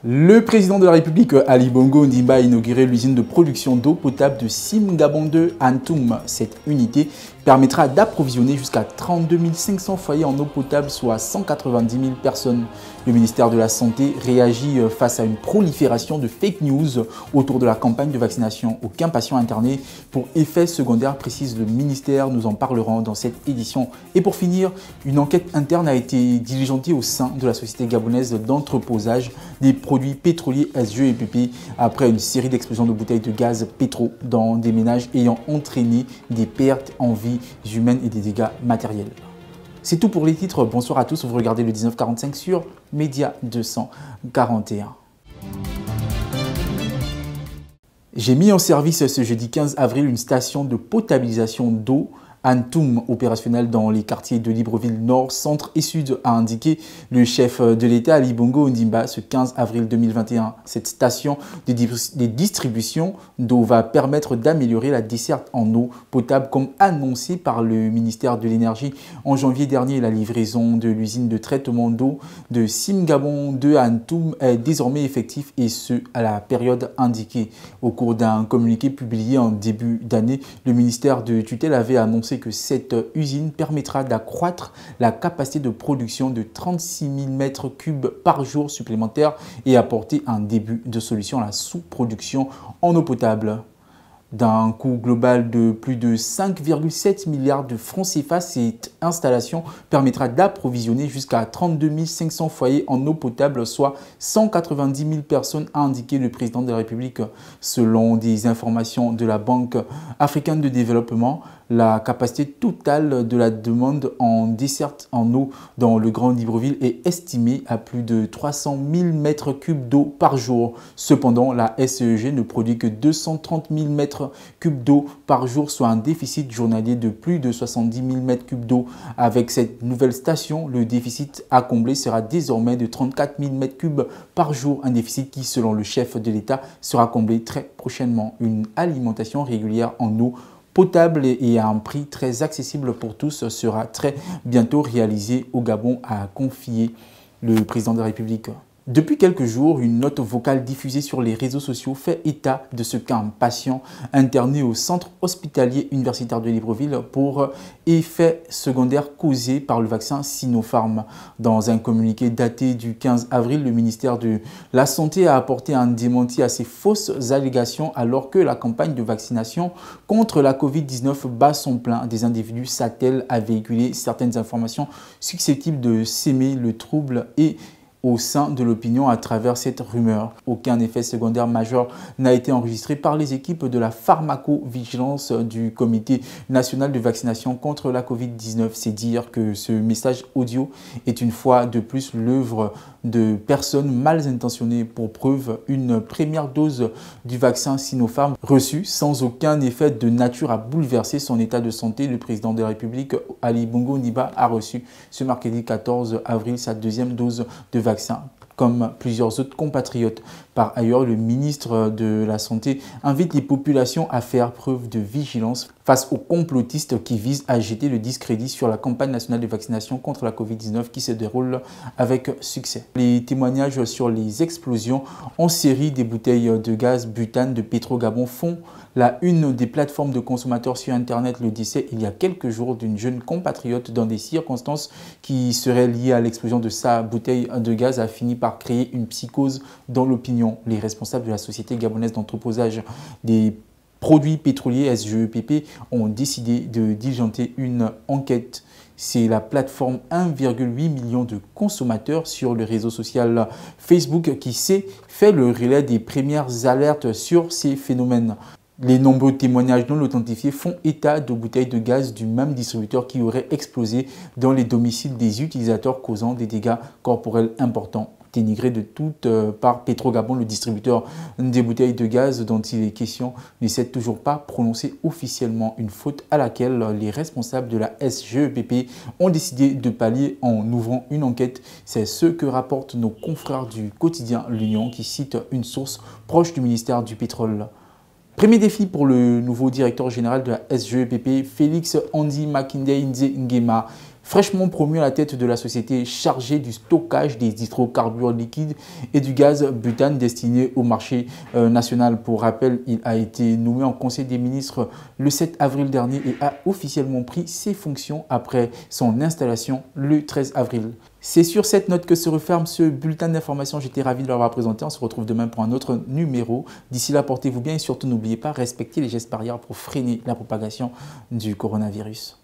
Le président de la République, Ali Bongo Ondimba, a inauguré l'usine de production d'eau potable de Simgabon 2 à Ntoum. Cette unité permettra d'approvisionner jusqu'à 32 500 foyers en eau potable, soit 190 000 personnes. Le ministère de la Santé réagit face à une prolifération de fake news autour de la campagne de vaccination. Aucun patient interné pour effets secondaires, précise le ministère. Nous en parlerons dans cette édition. Et pour finir, une enquête interne a été diligentée au sein de la société gabonaise d'entreposage des produits pétroliers SGEPP après une série d'explosions de bouteilles de gaz pétro dans des ménages ayant entraîné des pertes en vies humaines et des dégâts matériels. C'est tout pour les titres. Bonsoir à tous. Vous regardez le 1945 sur Média 241. J'ai mis en service ce jeudi 15 avril une station de potabilisation d'eau à Ntoum, opérationnelle dans les quartiers de Libreville Nord, Centre et Sud, a indiqué le chef de l'État Ali Bongo Ondimba ce 15 avril 2021. Cette station de distribution d'eau va permettre d'améliorer la desserte en eau potable comme annoncé par le ministère de l'Énergie en janvier dernier. La livraison de l'usine de traitement d'eau de Simgabon 2 à Ntoum est désormais effective et ce à la période indiquée. Au cours d'un communiqué publié en début d'année, le ministère de tutelle avait annoncé que cette usine permettra d'accroître la capacité de production de 36 000 m3 par jour supplémentaires et apporter un début de solution à la sous-production en eau potable. D'un coût global de plus de 5,7 milliards de francs CFA, cette installation permettra d'approvisionner jusqu'à 32 500 foyers en eau potable, soit 190 000 personnes, a indiqué le président de la République. Selon des informations de la Banque africaine de développement, la capacité totale de la demande en desserte en eau dans le Grand Libreville est estimée à plus de 300 000 m3 d'eau par jour. Cependant, la SEG ne produit que 230 000 m3 d'eau par jour, soit un déficit journalier de plus de 70 000 m3 d'eau. Avec cette nouvelle station, le déficit à combler sera désormais de 34 000 m3 par jour, un déficit qui, selon le chef de l'État, sera comblé très prochainement. Une alimentation régulière en eau potable et à un prix très accessible pour tous sera très bientôt réalisé au Gabon, a confié le président de la République. Depuis quelques jours, une note vocale diffusée sur les réseaux sociaux fait état de ce qu'un patient interné au centre hospitalier universitaire de Libreville pour effets secondaires causés par le vaccin Sinopharm. Dans un communiqué daté du 15 avril, le ministère de la Santé a apporté un démenti à ces fausses allégations alors que la campagne de vaccination contre la Covid-19 bat son plein. Des individus s'attellent à véhiculer certaines informations susceptibles de s'aimer le trouble et au sein de l'opinion à travers cette rumeur. Aucun effet secondaire majeur n'a été enregistré par les équipes de la pharmacovigilance du Comité national de vaccination contre la Covid-19. C'est dire que ce message audio est une fois de plus l'œuvre de personnes mal intentionnées. Pour preuve, une première dose du vaccin Sinopharm reçue sans aucun effet de nature à bouleverser son état de santé. Le président de la République, Ali Bongo Ondimba, a reçu ce mercredi 14 avril sa deuxième dose de vaccin, comme plusieurs autres compatriotes. Par ailleurs, le ministre de la Santé invite les populations à faire preuve de vigilance face aux complotistes qui visent à jeter le discrédit sur la campagne nationale de vaccination contre la Covid-19 qui se déroule avec succès. Les témoignages sur les explosions en série des bouteilles de gaz butane de Petrogabon font la une des plateformes de consommateurs sur Internet. Le décès il y a quelques jours d'une jeune compatriote dans des circonstances qui seraient liées à l'explosion de sa bouteille de gaz a fini par créer une psychose dans l'opinion. Les responsables de la société gabonaise d'entreposage des produits pétroliers SGEPP ont décidé de diligenter une enquête. C'est la plateforme 1,8 million de consommateurs sur le réseau social Facebook qui s'est fait le relais des premières alertes sur ces phénomènes. Les nombreux témoignages non authentifiés font état de bouteilles de gaz du même distributeur qui auraient explosé dans les domiciles des utilisateurs, causant des dégâts corporels importants. Dénigré de toutes par Petrogabon, le distributeur des bouteilles de gaz dont il est question ne s'est toujours pas prononcé officiellement, une faute à laquelle les responsables de la SGEPP ont décidé de pallier en ouvrant une enquête. C'est ce que rapportent nos confrères du quotidien L'Union qui cite une source proche du ministère du Pétrole. Premier défi pour le nouveau directeur général de la SGEPP, Félix Andy Makinde Nze Ngema. Fraîchement promu à la tête de la société chargée du stockage des hydrocarbures liquides et du gaz butane destiné au marché national. Pour rappel, il a été nommé en Conseil des ministres le 7 avril dernier et a officiellement pris ses fonctions après son installation le 13 avril. C'est sur cette note que se referme ce bulletin d'information. J'étais ravi de l'avoir présenté. On se retrouve demain pour un autre numéro. D'ici là, portez-vous bien et surtout n'oubliez pas, respectez les gestes barrières pour freiner la propagation du coronavirus.